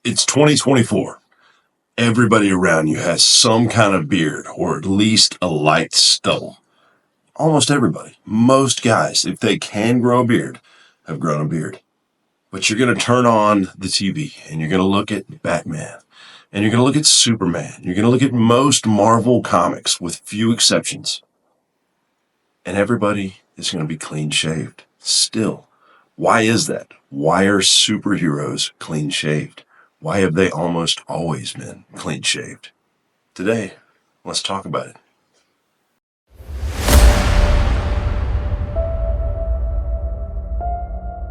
It's 2024. Everybody around you has some kind of beard or at least a light stubble. Almost everybody. Most guys, if they can grow a beard, have grown a beard. But you're going to turn on the TV and you're going to look at Batman and you're going to look at Superman. You're going to look at most Marvel comics with few exceptions. And everybody is going to be clean shaved. Still. Why is that? Why are superheroes clean shaved? Why have they almost always been clean shaved? Today, let's talk about it.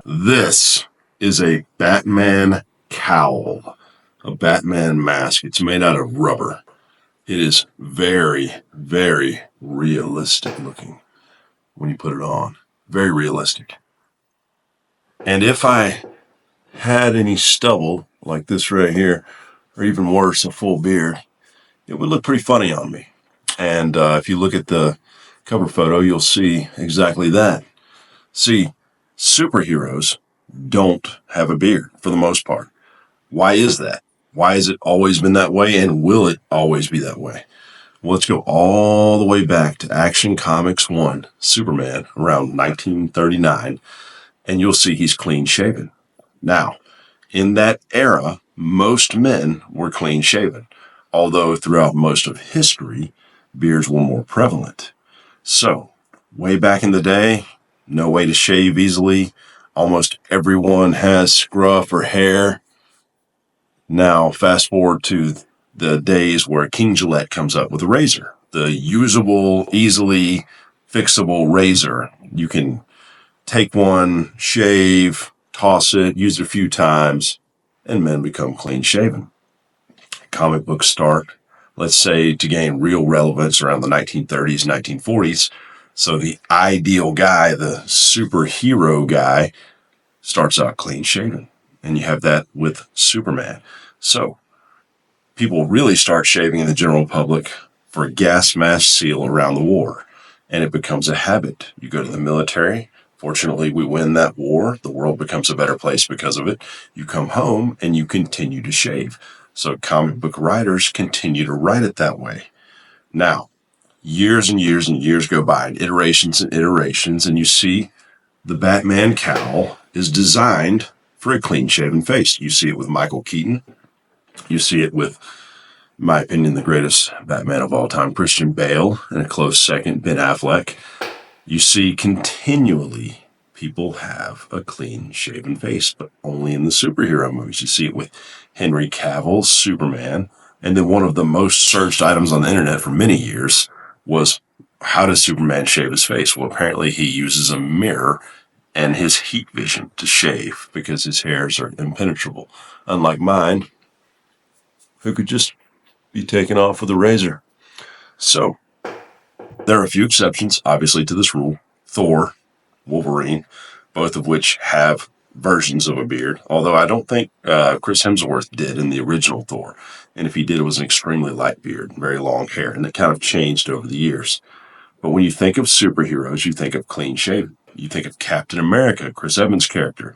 This is a Batman cowl, a Batman mask. It's made out of rubber. It is very, very realistic looking when you put it on. Very realistic. And if I had any stubble like this right here, or even worse, a full beard, it would look pretty funny on me. And if you look at the cover photo, you'll see exactly that. See, superheroes don't have a beard for the most part. Why is that? Why has it always been that way, and will it always be that way? Well, let's go all the way back to Action Comics 1, Superman, around 1939, and you'll see he's clean shaven. Now, in that era, most men were clean shaven, although throughout most of history, beards were more prevalent. So, way back in the day, no way to shave easily. Almost everyone has scruff or hair. Now, fast forward to the days where King Gillette comes up with a razor, the usable, easily fixable razor. You can take one, shave, toss it, use it a few times, and men become clean shaven. Comic books start, let's say, to gain real relevance around the 1930s, 1940s. So the ideal guy, the superhero guy, starts out clean shaven. And you have that with Superman. So people really start shaving in the general public for a gas mask seal around the war. And it becomes a habit. You go to the military. Fortunately, we win that war. The world becomes a better place because of it. You come home and you continue to shave. So comic book writers continue to write it that way. Now, years and years and years go by, and iterations, and you see the Batman cowl is designed for a clean-shaven face. You see it with Michael Keaton. You see it with, in my opinion, the greatest Batman of all time, Christian Bale, and a close second, Ben Affleck. You see continually people have a clean-shaven face, but only in the superhero movies. You see it with Henry Cavill, Superman, and then one of the most searched items on the internet for many years was, how does Superman shave his face? Well, apparently he uses a mirror and his heat vision to shave because his hairs are impenetrable, unlike mine, who could just be taken off with a razor. So, there are a few exceptions, obviously, to this rule. Thor, Wolverine, both of which have versions of a beard, although I don't think Chris Hemsworth did in the original Thor. And if he did, it was an extremely light beard, very long hair, and it kind of changed over the years. But when you think of superheroes, you think of clean shaven. You think of Captain America, Chris Evans' character.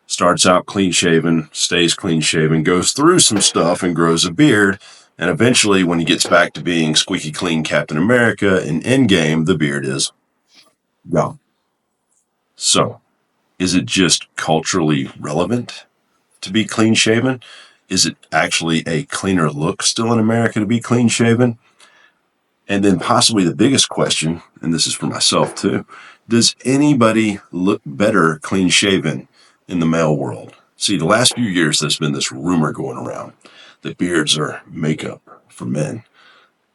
Starts out clean shaven, stays clean shaven, goes through some stuff and grows a beard. And eventually, when he gets back to being squeaky clean Captain America in Endgame, the beard is gone. So, is it just culturally relevant to be clean shaven? Is it actually a cleaner look still in America to be clean shaven? And then possibly the biggest question, and this is for myself too, does anybody look better clean shaven in the male world? See, the last few years there's been this rumor going around that beards are makeup for men.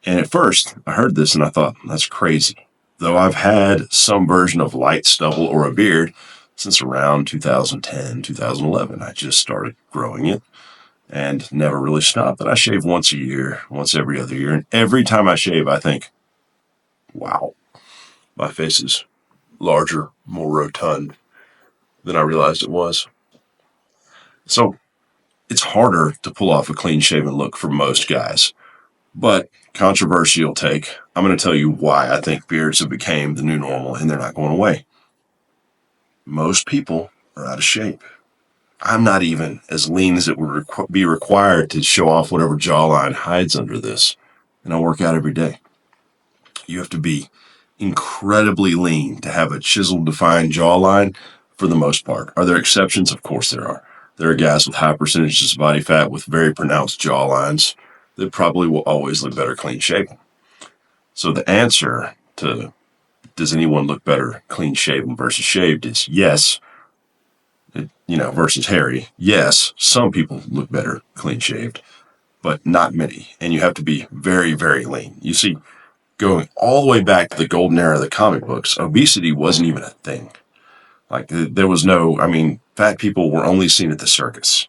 And at first I heard this and I thought, that's crazy. Though I've had some version of light stubble or a beard since around 2010, 2011. I just started growing it and never really stopped. But I shave once a year, once every other year. And every time I shave, I think, wow, my face is larger, more rotund than I realized it was. So it's harder to pull off a clean-shaven look for most guys. But controversial take, I'm going to tell you why I think beards have become the new normal and they're not going away. Most people are out of shape. I'm not even as lean as it would be required to show off whatever jawline hides under this. And I work out every day. You have to be incredibly lean to have a chiseled, defined jawline for the most part. Are there exceptions? Of course there are. There are guys with high percentages of body fat with very pronounced jawlines that probably will always look better clean shaven. So the answer to does anyone look better clean shaven versus shaved is yes. Versus hairy. Yes, some people look better clean shaved, but not many. And you have to be very, very lean. You see, going all the way back to the golden era of the comic books, obesity wasn't even a thing. Like there was fat people were only seen at the circus.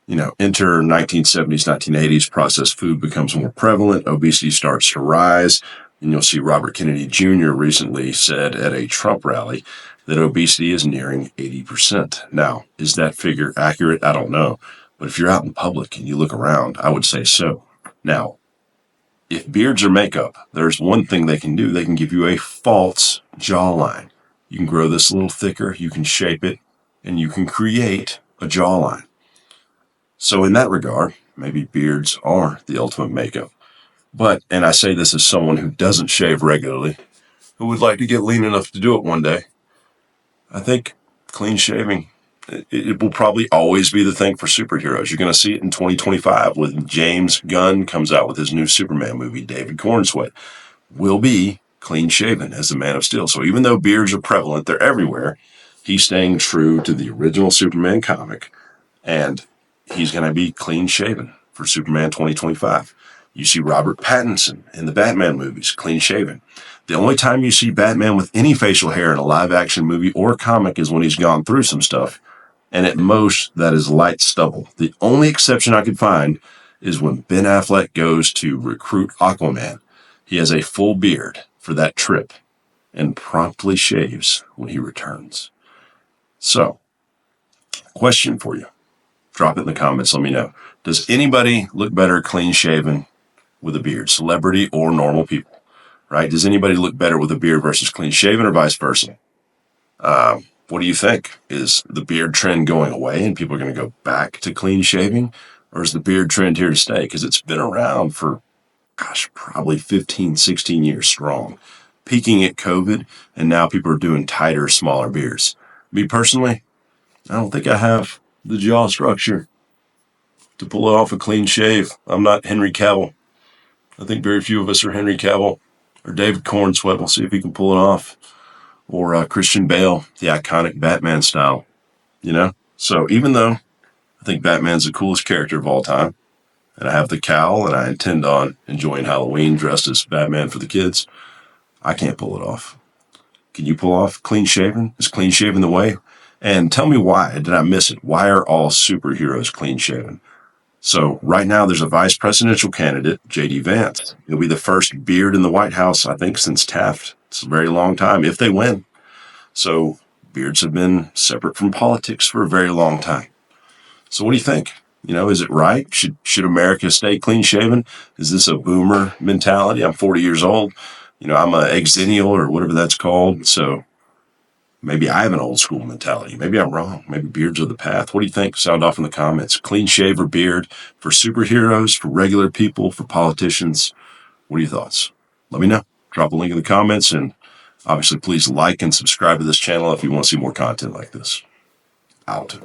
Enter 1970s, 1980s, processed food becomes more prevalent, obesity starts to rise, and you'll see Robert Kennedy Jr. recently said at a Trump rally that obesity is nearing 80%. Now, is that figure accurate? I don't know. But if you're out in public and you look around, I would say so. Now, if beards are makeup, there's one thing they can do. They can give you a false jawline. You can grow this a little thicker, you can shape it, and you can create a jawline. So in that regard, maybe beards are the ultimate makeup. But, and I say this as someone who doesn't shave regularly, who would like to get lean enough to do it one day, I think clean shaving, it will probably always be the thing for superheroes. You're going to see it in 2025 when James Gunn comes out with his new Superman movie. David Cornsweat will be clean shaven as the Man of Steel. So even though beards are prevalent, they're everywhere, he's staying true to the original Superman comic, and he's going to be clean shaven for Superman 2025. You see Robert Pattinson in the Batman movies, clean shaven. The only time you see Batman with any facial hair in a live action movie or comic is when he's gone through some stuff. And at most, that is light stubble. The only exception I could find is when Ben Affleck goes to recruit Aquaman. He has a full beard for that trip and promptly shaves when he returns. So, question for you. Drop it in the comments. Let me know. Does anybody look better clean shaven with a beard? Celebrity or normal people? Right? Does anybody look better with a beard versus clean shaven or vice versa? What do you think? Is the beard trend going away and people are going to go back to clean shaving? Or is the beard trend here to stay? Because it's been around for, probably 15, 16 years strong. Peaking at COVID, and now people are doing tighter, smaller beards. Me personally, I don't think I have the jaw structure to pull off a clean shave. I'm not Henry Cavill. I think very few of us are Henry Cavill or David Cornsweat. We'll see if he can pull it off. Or Christian Bale, the iconic Batman style, So even though I think Batman's the coolest character of all time, and I have the cowl and I intend on enjoying Halloween dressed as Batman for the kids, I can't pull it off. Can you pull off clean shaven? Is clean shaven the way? And tell me why. Did I miss it? Why are all superheroes clean shaven? So right now there's a vice presidential candidate, J.D. Vance. He'll be the first beard in the White House, I think, since Taft. It's a very long time if they win. So beards have been separate from politics for a very long time. So what do you think? Is it right? Should America stay clean shaven? Is this a boomer mentality? I'm 40 years old. I'm a exennial or whatever that's called. So maybe I have an old school mentality. Maybe I'm wrong. Maybe beards are the path. What do you think? Sound off in the comments. Clean shave or beard for superheroes, for regular people, for politicians? What are your thoughts? Let me know. Drop a link in the comments, and obviously please like and subscribe to this channel if you want to see more content like this. Out.